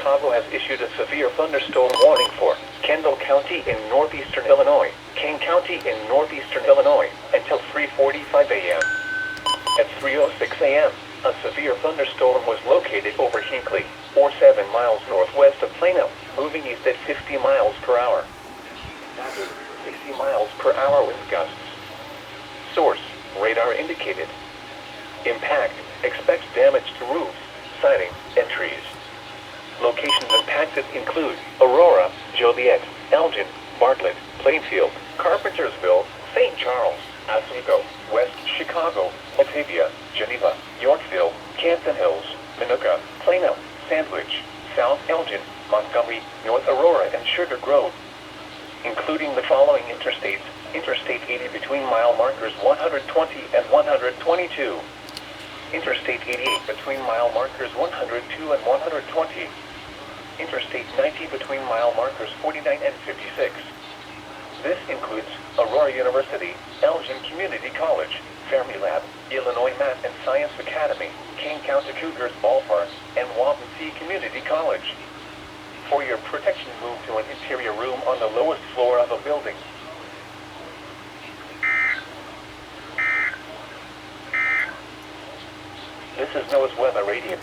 Chicago has issued a severe thunderstorm warning for Kendall County in northeastern Illinois, Kane County in northeastern Illinois, until 3:45 a.m. At 3:06 a.m., a severe thunderstorm was located over Hinckley, or 7 miles northwest of Plano, moving east at 50 miles per hour. That is 60 miles per hour with gusts. Source: radar indicated. Impact: expects damage to roofs, siding, and trees. Locations impacted include Aurora, Joliet, Elgin, Bartlett, Plainfield, Carpentersville, St. Charles, Oswego, West Chicago, Batavia, Geneva, Yorkville, Campton Hills, Minooka, Plano, Sandwich, South Elgin, Montgomery, North Aurora, and Sugar Grove. Including the following interstates: Interstate 80 between mile markers 120 and 122. Interstate 88 between mile markers 102 and 120. Interstate 90 between mile markers 49 and 56. This includes Aurora University, Elgin Community College, Fermilab, Illinois Math and Science Academy, Kane County Cougars Ballpark, and Waubonsee Community College. For your protection, move to an interior room on the lowest floor of a building. This is NOAA's Weather Radio.